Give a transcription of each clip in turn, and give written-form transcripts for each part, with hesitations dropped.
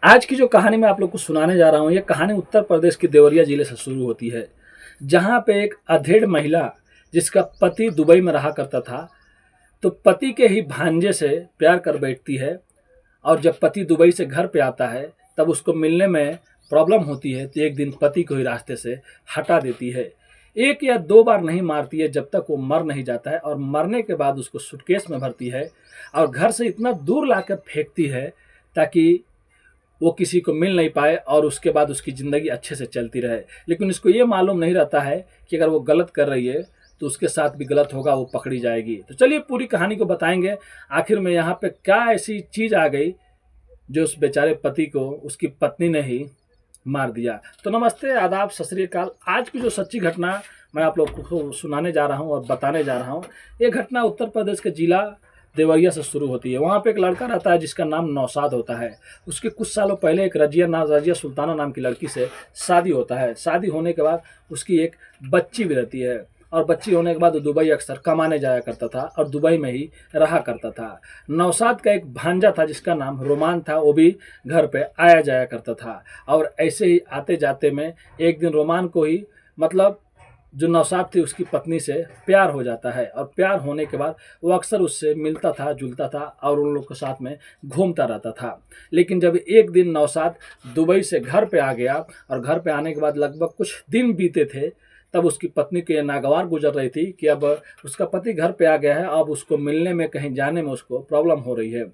आज की जो कहानी मैं आप लोग को सुनाने जा रहा हूँ, ये कहानी उत्तर प्रदेश के देवरिया जिले से शुरू होती है, जहाँ पे एक अधेड़ महिला जिसका पति दुबई में रहा करता था, तो पति के ही भांजे से प्यार कर बैठती है। और जब पति दुबई से घर पे आता है, तब उसको मिलने में प्रॉब्लम होती है, तो एक दिन पति को ही रास्ते से हटा देती है। एक या दो बार नहीं मारती है, जब तक वो मर नहीं जाता है, और मरने के बाद उसको सूटकेस में भरती है और घर से इतना दूर लाकर फेंकती है ताकि वो किसी को मिल नहीं पाए और उसके बाद उसकी ज़िंदगी अच्छे से चलती रहे। लेकिन उसको ये मालूम नहीं रहता है कि अगर वो गलत कर रही है तो उसके साथ भी गलत होगा, वो पकड़ी जाएगी। तो चलिए पूरी कहानी को बताएंगे, आखिर में यहाँ पे क्या ऐसी चीज़ आ गई जो उस बेचारे पति को उसकी पत्नी ने ही मार दिया। तो नमस्ते, आदाब, सत श्री अकाल। आज की जो सच्ची घटना मैं आप लोग को सुनाने जा रहा हूँ और बताने जा रहा हूँ, ये घटना उत्तर प्रदेश के जिला देवरिया से शुरू होती है। वहाँ पे एक लड़का रहता है जिसका नाम नौशाद होता है। उसके कुछ सालों पहले एक रजिया सुल्ताना नाम की लड़की से शादी होता है। शादी होने के बाद उसकी एक बच्ची भी रहती है, और बच्ची होने के बाद वो दुबई अक्सर कमाने जाया करता था और दुबई में ही रहा करता था। नौशाद का एक भांजा था जिसका नाम रोमान था, वो भी घर पे आया जाया करता था। और ऐसे ही आते जाते में एक दिन रोमान को ही, मतलब जो नौशाद थी, उसकी पत्नी से प्यार हो जाता है। और प्यार होने के बाद वो अक्सर उससे मिलता था, जुलता था और उन लोग के साथ में घूमता रहता था। लेकिन जब एक दिन नौशाद दुबई से घर पे आ गया, और घर पे आने के बाद लगभग कुछ दिन बीते थे, तब उसकी पत्नी को ये नागवार गुजर रही थी कि अब उसका पति घर पे आ गया है, अब उसको मिलने में, कहीं जाने में उसको प्रॉब्लम हो रही है।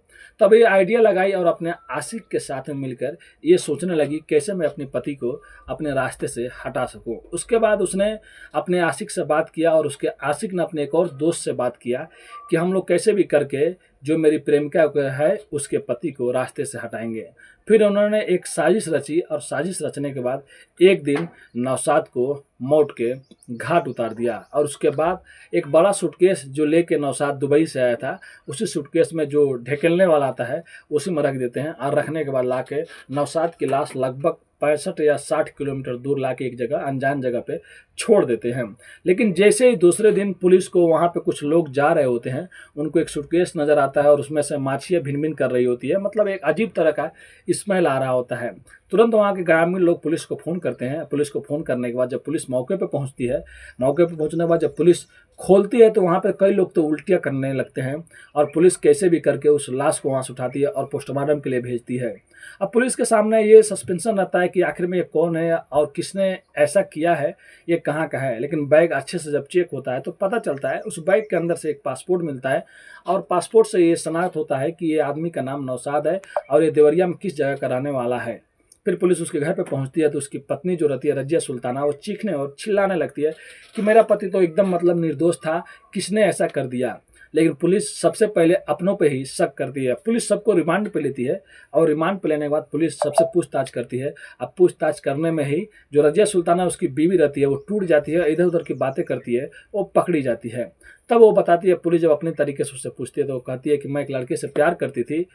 तब ये आइडिया लगाई और अपने आशिक के साथ में मिलकर ये सोचने लगी कैसे मैं अपने पति को अपने रास्ते से हटा सकूं। उसके बाद उसने अपने आशिक से बात किया, और उसके आशिक ने अपने एक और दोस्त से बात किया कि हम लोग कैसे भी करके जो मेरी प्रेमिका है उसके पति को रास्ते से हटाएंगे। फिर उन्होंने एक साजिश रची, और साजिश रचने के बाद एक दिन नौशाद को मौत के घाट उतार दिया। और उसके बाद एक बड़ा सूटकेस जो लेके नौशाद दुबई से आया था, उसी सूटकेस में जो ढकेलने वाला आता है उसी में रख देते हैं, और रखने के बाद लाके नौशाद की लाश लगभग 65 या 60 किलोमीटर दूर लाके एक जगह, अनजान जगह पे छोड़ देते हैं। लेकिन जैसे ही दूसरे दिन पुलिस को वहाँ पे कुछ लोग जा रहे होते हैं, उनको एक सूटकेस नज़र आता है और उसमें से माछियाँ भिन भिन कर रही होती है, मतलब एक अजीब तरह का स्मेल आ रहा होता है। तुरंत वहाँ के ग्रामीण लोग पुलिस को फ़ोन करते हैं। पुलिस को फ़ोन करने के बाद जब पुलिस मौके पे पहुँचती है, मौके पे पहुँचने के बाद जब पुलिस खोलती है, तो वहाँ पे कई लोग तो उल्टियाँ करने लगते हैं, और पुलिस कैसे भी करके उस लाश को वहाँ से उठाती है और पोस्टमार्टम के लिए भेजती है। अब पुलिस के सामने ये सस्पेंशन रहता है कि आखिर में ये कौन है और किसने ऐसा किया है, ये कहाँ का है। लेकिन बैग अच्छे से जब चेक होता है तो पता चलता है, उस बैग के अंदर से एक पासपोर्ट मिलता है, और पासपोर्ट से ये शनाख्त होता है कि ये आदमी का नाम नौशाद है और ये देवरिया में किस जगह का रहने वाला है। फिर पुलिस उसके घर पे पहुंचती है, तो उसकी पत्नी जो रहती है रजिया सुल्ताना, वो चीखने और चिल्लाने लगती है कि मेरा पति तो एकदम मतलब निर्दोष था, किसने ऐसा कर दिया। लेकिन पुलिस सबसे पहले अपनों पे ही शक करती है। पुलिस सबको रिमांड पे लेती है, और रिमांड पे लेने के बाद पुलिस सबसे पूछताछ करती है। अब पूछताछ करने में ही जो रजिया सुल्ताना उसकी बीवी रहती है वो टूट जाती है, इधर उधर की बातें करती है, वो पकड़ी जाती है। तब वो बताती है, पुलिस जब अपने तरीके से उससे पूछती है तो वो कहती है कि मैं एक लड़के से प्यार करती थी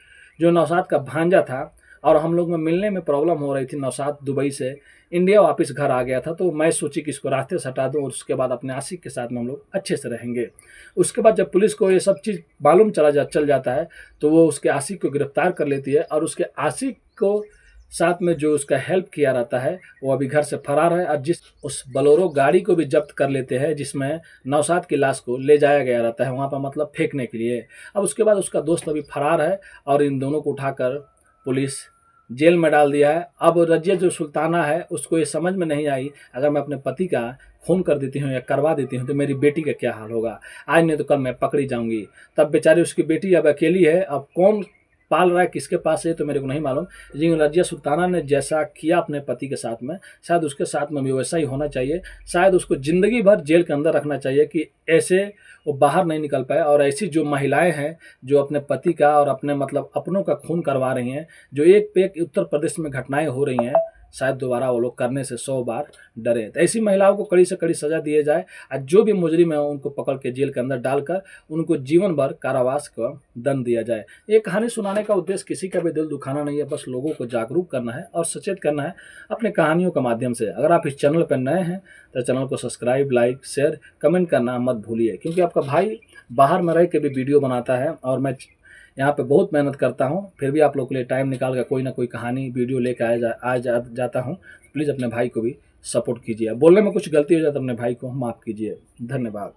जो नौशाद का भांजा था, और हम लोग में मिलने में प्रॉब्लम हो रही थी। नौशाद दुबई से इंडिया वापस घर आ गया था, तो मैं सोची कि इसको रास्ते से हटा दूं और उसके बाद अपने आशिक के साथ में हम लोग अच्छे से रहेंगे। उसके बाद जब पुलिस को ये सब चीज़ मालूम चल जाता है, तो वो उसके आशिक को गिरफ्तार कर लेती है, और उसके आशिक को साथ में जो उसका हेल्प किया रहता है वो अभी घर से फरार है। और जिस उस बलोरो गाड़ी को भी जब्त कर लेते हैं जिसमें नौशाद की लाश को ले जाया गया रहता है वहाँ पर, मतलब फेंकने के लिए। अब उसके बाद उसका दोस्त अभी फरार है, और इन दोनों को उठाकर पुलिस जेल में डाल दिया है। अब रजिया जो सुल्ताना है उसको ये समझ में नहीं आई, अगर मैं अपने पति का खून कर देती हूँ या करवा देती हूँ तो मेरी बेटी का क्या हाल होगा, आज नहीं तो कल मैं पकड़ी जाऊंगी। तब बेचारी उसकी बेटी अब अकेली है, अब कौन पाल रहा है, किसके पास है, तो मेरे को नहीं मालूम। लेकिन रजिया सुल्ताना ने जैसा किया अपने पति के साथ में, शायद उसके साथ में भी वैसा ही होना चाहिए। शायद उसको ज़िंदगी भर जेल के अंदर रखना चाहिए कि ऐसे वो बाहर नहीं निकल पाए। और ऐसी जो महिलाएं हैं जो अपने पति का और अपने मतलब अपनों का खून करवा रही हैं, जो एक पे एक उत्तर प्रदेश में घटनाएं हो रही हैं, शायद दोबारा वो लोग करने से 100 बार डरे। तो ऐसी महिलाओं को कड़ी से कड़ी सज़ा दिए जाए, और जो भी मुजरिम है उनको पकड़ के जेल के अंदर डालकर उनको जीवन भर कारावास का दंड दिया जाए। ये कहानी सुनाने का उद्देश्य किसी का भी दिल दुखाना नहीं है, बस लोगों को जागरूक करना है और सचेत करना है अपने कहानियों के माध्यम से। अगर आप इस चैनल पर नए हैं तो चैनल को सब्सक्राइब, लाइक, शेयर, कमेंट करना मत भूलिए, क्योंकि आपका भाई बाहर में रह के भी वीडियो बनाता है, और मैं यहाँ पे बहुत मेहनत करता हूँ, फिर भी आप लोग के लिए टाइम निकाल कर कोई ना कोई कहानी वीडियो लेकर जाता हूँ। प्लीज़ अपने भाई को भी सपोर्ट कीजिए। बोलने में कुछ गलती हो जाए तो अपने भाई को माफ़ कीजिए। धन्यवाद।